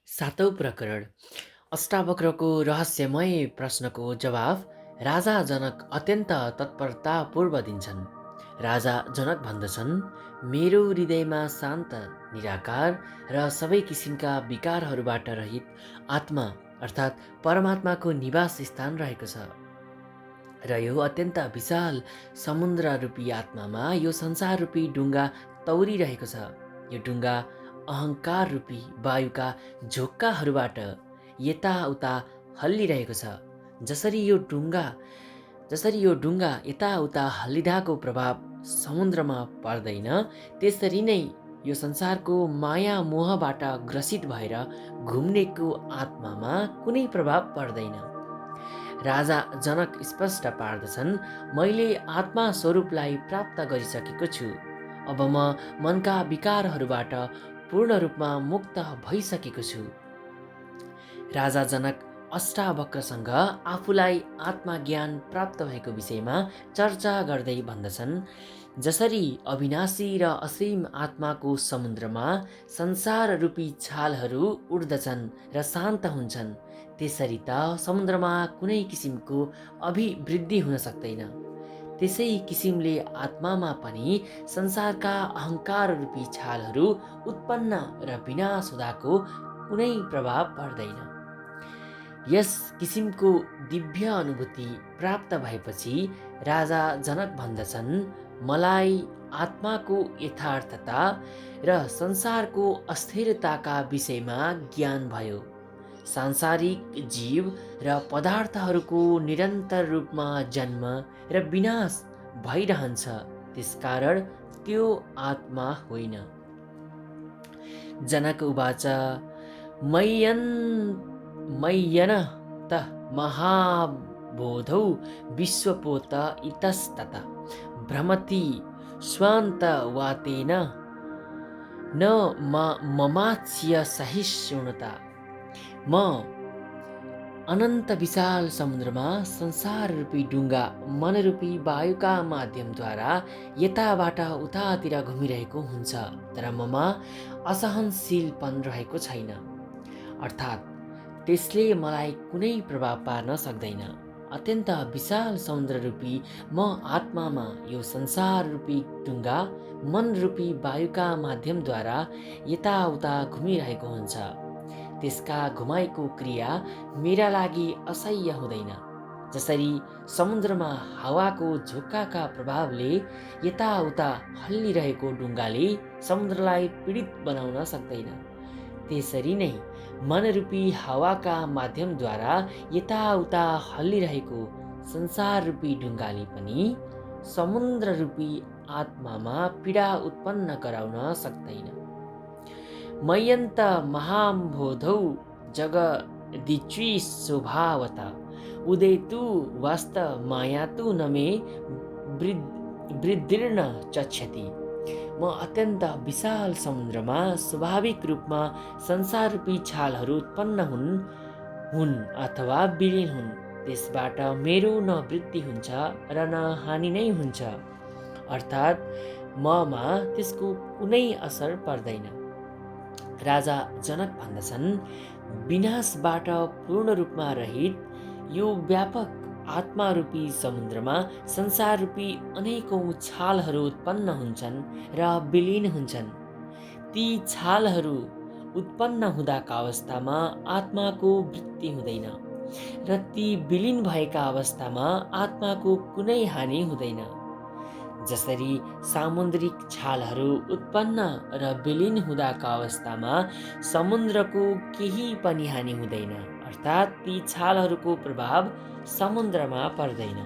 सातौं प्रकरण अष्टावक्रको रहस्यमय प्रश्नको जवाफ राजा जनक अत्यन्त तत्परतापूर्व दिन्छन्। राजा जनक भन्दछन्, मेरो हृदयमा शान्त, निराकार र सबै किसिमका विकारहरूबाट रहित आत्मा अर्थात् परमात्माको निवास स्थान रहेको छ र यो अत्यन्त विशाल समुद्र रूपी आत्मामा यो संसार रूपी डुङ्गा तौरिरहेको छ। यो डुङ्गा अहङ्कार रूपी वायुका झोक्काहरूबाट यताउता हल्लिरहेको छ। जसरी यो डुङ्गा यताउता हल्लिँदाको प्रभाव समुद्रमा पर्दैन, त्यसरी नै यो संसारको माया मोहबाट ग्रसित भएर घुम्नेको आत्मामा कुनै प्रभाव पर्दैन। राजा जनक स्पष्ट पार्दछन्, मैले आत्मा स्वरूपलाई प्राप्त गरिसकेको छु। अब म मनका विकारहरूबाट पूर्ण रूपमा मुक्त भइसकेको छु। राजा जनक अष्टावक्रसँग आफूलाई आत्मज्ञान प्राप्त भएको विषयमा चर्चा गर्दै भन्दछन्, जसरी अविनाशी र असीम आत्माको समुद्रमा संसार रूपी छालहरू उड्दछन् र शान्त हुन्छन्, त्यसरी त समुद्रमा कुनै किसिमको अभिवृद्धि हुन सक्दैन। त्यसै किसिमले आत्मामा पनि संसारका अहङ्कार रूपी छालहरू उत्पन्न र विनाश हुँदाको कुनै प्रभाव पर्दैन। यस किसिमको दिव्य अनुभूति प्राप्त भएपछि राजा जनक भन्दछन्, मलाई आत्माको यथार्थता र संसारको अस्थिरताका विषयमा ज्ञान भयो। सांसारिक जीव र पदार्थहरूको निरन्तर रूपमा जन्म र विनाश भइरहन्छ, त्यसकारण त्यो आत्मा होइन। जनक उवाच मय्यन त महाबोधौ विश्वपोत इतस्तत भ्रमति स्वान्तवातेन न ममात्स्य सहिष्णुता। म अनन्त विशाल समुद्रमा संसार रूपी डुङ्गा मनरूपी वायुका माध्यमद्वारा यताबाट उतातिर घुमिरहेको हुन्छ, तर ममा असहनशीलपन रहेको छैन, अर्थात् त्यसले मलाई कुनै प्रभाव पार्न सक्दैन। अत्यन्त विशाल समुद्र रूपी म आत्मामा यो संसार रूपी डुङ्गा मन रूपी वायुका माध्यमद्वारा यताउता घुमिरहेको हुन्छ। त्यसका घुमाइको क्रिया मेरा लागि असह्य हुँदैन। जसरी समुद्रमा हावाको झोक्काका प्रभावले यताउता हल्लिरहेको डुङ्गाले समुद्रलाई पीडित बनाउन सक्दैन, त्यसरी नै मनरूपी हावाका माध्यमद्वारा यताउता हल्लिरहेको संसार रूपी डुङ्गाले पनि समुद्र रूपी आत्मामा पीडा उत्पन्न गराउन सक्दैन। मय्यन्त महाम्बोधौ जगदिच्वी स्वभावत उदेतु वास्त मायातु न मे वृद्धिर्न चक्षति। म अत्यन्त विशाल समुद्रमा स्वाभाविक रूपमा संसार रूपी छालहरू उत्पन्न हुन् अथवा विलीन हुन्, त्यसबाट मेरो न वृद्धि हुन्छ र न हानि नै हुन्छ, अर्थात् ममा त्यसको कुनै असर पर्दैन। राजा जनक भन्दछन्, विनाशबाट पूर्ण रूपमा रहित यो व्यापक आत्मा रूपी समुद्रमा संसार रूपी अनेकौं छालहरू उत्पन्न हुन्छन् र विलीन हुन्छन्। ती छालहरू उत्पन्न हुँदाका अवस्थामा आत्माको वृद्धि हुँदैन र ती विलीन भएका अवस्थामा आत्माको कुनै हानि हुँदैन। जसरी सामुद्रिक छालहरू उत्पन्न र विलीन हुँदाका अवस्थामा समुद्रको केही पनि हानि हुँदैन, अर्थात् ती छालहरूको प्रभाव समुद्रमा पर्दैन।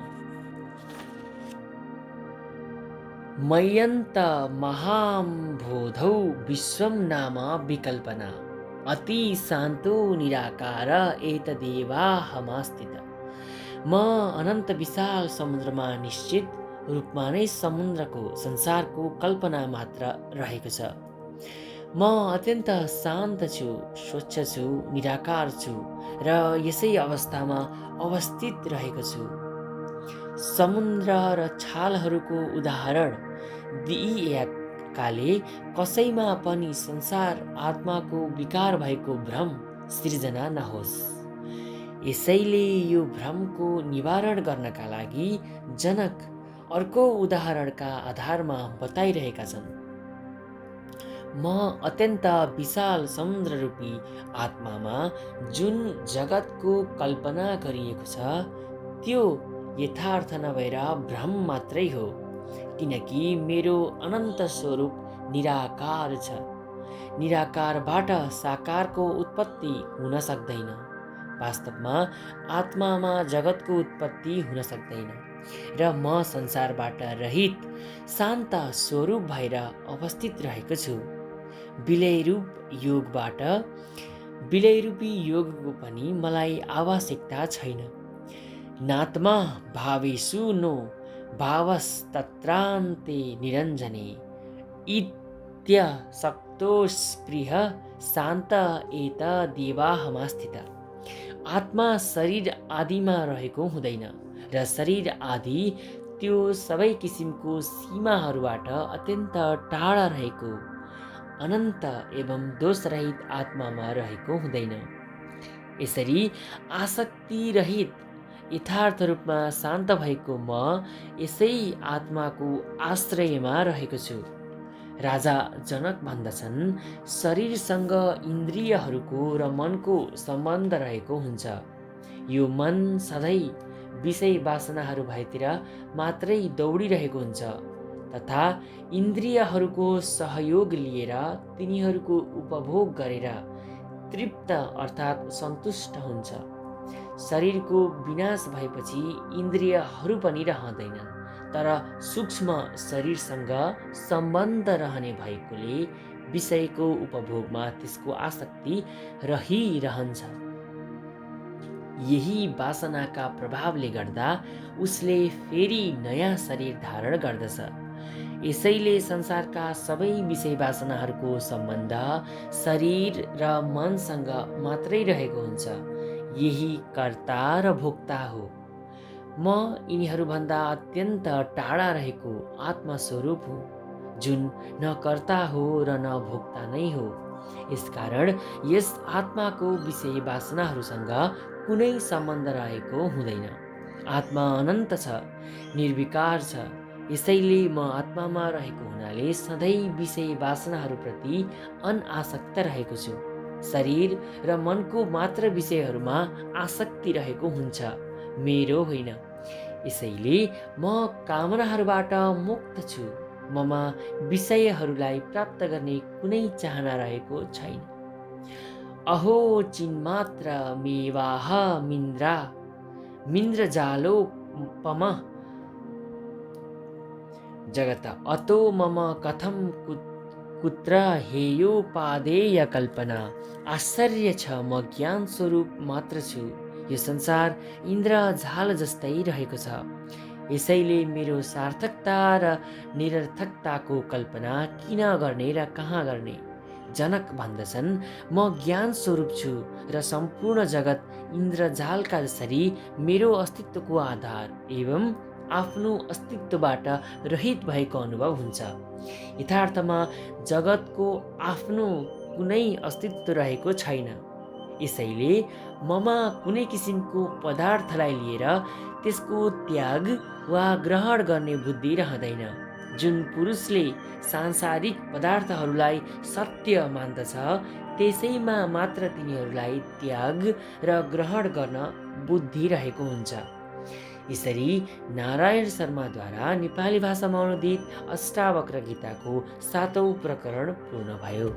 मय्यन्त महाम्बोधौ विश्वं नाम विकल्पना अति शान्तो निराकार एतदेवाहमस्थित। म अनन्त विशाल समुद्रमा निश्चित रूपमा नै संसारको कल्पना मात्र रहेको छ। म अत्यन्त शान्त छु, स्वच्छ छु, निराकार छु र यसै अवस्थामा अवस्थित रहेको छु। समुद्र र छालहरूको उदाहरण दिइएकाले कसैमा पनि संसार आत्माको विकार भएको भ्रम सिर्जना नहोस्। यसैले यो भ्रमको निवारण गर्नका लागि जनक अर्को उदाहरणका आधारमा बताइरहेका छन्। म अत्यन्त विशाल समुद्ररूपी आत्मामा जुन जगतको कल्पना गरिएको छ त्यो यथार्थ नभएर भ्रम मात्रै हो, किनकि मेरो अनन्त स्वरूप निराकार छ। निराकारबाट साकारको उत्पत्ति हुन सक्दैन। वास्तवमा आत्मामा जगतको उत्पत्ति हुन सक्दैन र म संसारबाट रहित शान्त स्वरूप भएर अवस्थित रहेको छु। विलयरूपी योगको पनि मलाई आवश्यकता छैन। नात्मा भावेषु नो भावस्तत्रान्ते निरञ्जने इत्यशक्तोऽस्पृह शान्त एतदेवाहमास्थित। आत्मा शरीर आदिमा रहेको हुँदैन र शरीर आदि त्यो सबै किसिमको सीमाहरूबाट अत्यन्त टाढा रहेको अनन्त एवं दोषरहित आत्मामा रहेको हुँदैन। यसरी आसक्ति रहित यथार्थ रूपमा शान्त भएको म यसै आत्माको आश्रयमा रहेको छु। राजा जनक भन्दछन्, शरीरसँग इन्द्रियहरूको र मनको सम्बन्ध रहेको हुन्छ। यो मन सधैँ विषय वासनाहरू भएतिर मात्रै दौडिरहेको हुन्छ तथा इन्द्रियहरूको सहयोग लिएर तिनीहरूको उपभोग गरेर तृप्त अर्थात् सन्तुष्ट हुन्छ। शरीरको विनाश भएपछि इन्द्रियहरू पनि रहँदैनन्, तर सूक्ष्म शरीरसँग सम्बन्ध रहने भएकोले विषयको उपभोगमा त्यसको आसक्ति रहिरहन्छ। यही वासनाका प्रभावले गर्दा उसले फेरि नयाँ शरीर धारण गर्दछ। यसैले संसारका सबै विषय वासनाहरूको सम्बन्ध शरीर र मनसँग मात्रै रहेको हुन्छ। यही कर्ता र भोक्ता हो। म यिनीहरूभन्दा अत्यन्त टाढा रहेको आत्मस्वरूप हो, जुन न कर्ता हो र न भोक्ता नै हो। यसकारण यस आत्माको विषय वासनाहरूसँग कुनै सम्बन्ध रहेको हुँदैन। आत्मा अनन्त छ, निर्विकार छ। यसैले म आत्मामा रहेको हुनाले सधैँ विषय वासनाहरूप्रति अनासक्त रहेको छु। शरीर र मनको मात्र विषयहरूमा आसक्ति रहेको हुन्छ, मेरो होइन। यसैले म कामनाहरूबाट मुक्त छु। ममा विषयहरूलाई प्राप्त गर्ने कुनै चाहना रहेको छैन। अहो चिन्मात्र मेवाह मिन्द्रजालोपम जगत अतो मम कथम कुत्र हेयोपादेय कल्पना। आश्चर्य छ, म ज्ञान स्वरूप मात्र छु। यो संसार इन्द्रजाल जस्तै रहेको छ। यसैले मेरो सार्थकता र निरर्थकताको कल्पना किन गर्ने र कहाँ गर्ने? जनक भन्दछन्, म ज्ञान स्वरूप छु र सम्पूर्ण जगत इन्द्रजालका जसरी मेरो अस्तित्वको आधार एवं आफ्नो अस्तित्वबाट रहित भएको अनुभव हुन्छ। यथार्थमा जगतको आफ्नो कुनै अस्तित्व रहेको छैन। यसैले ममा कुनै किसिमको पदार्थलाई लिएर त्यसको त्याग वा ग्रहण गर्ने बुद्धि रहँदैन। जुन पुरुषले सांसारिक पदार्थहरूलाई सत्य मान्दछ त्यसैमा मात्र तिनीहरूलाई त्याग र ग्रहण गर्न बुद्धि रहेको हुन्छ। यसरी नारायण शर्माद्वारा नेपाली भाषामा अनुदित अष्टावक्र गीताको 7औं प्रकरण पूर्ण भयो।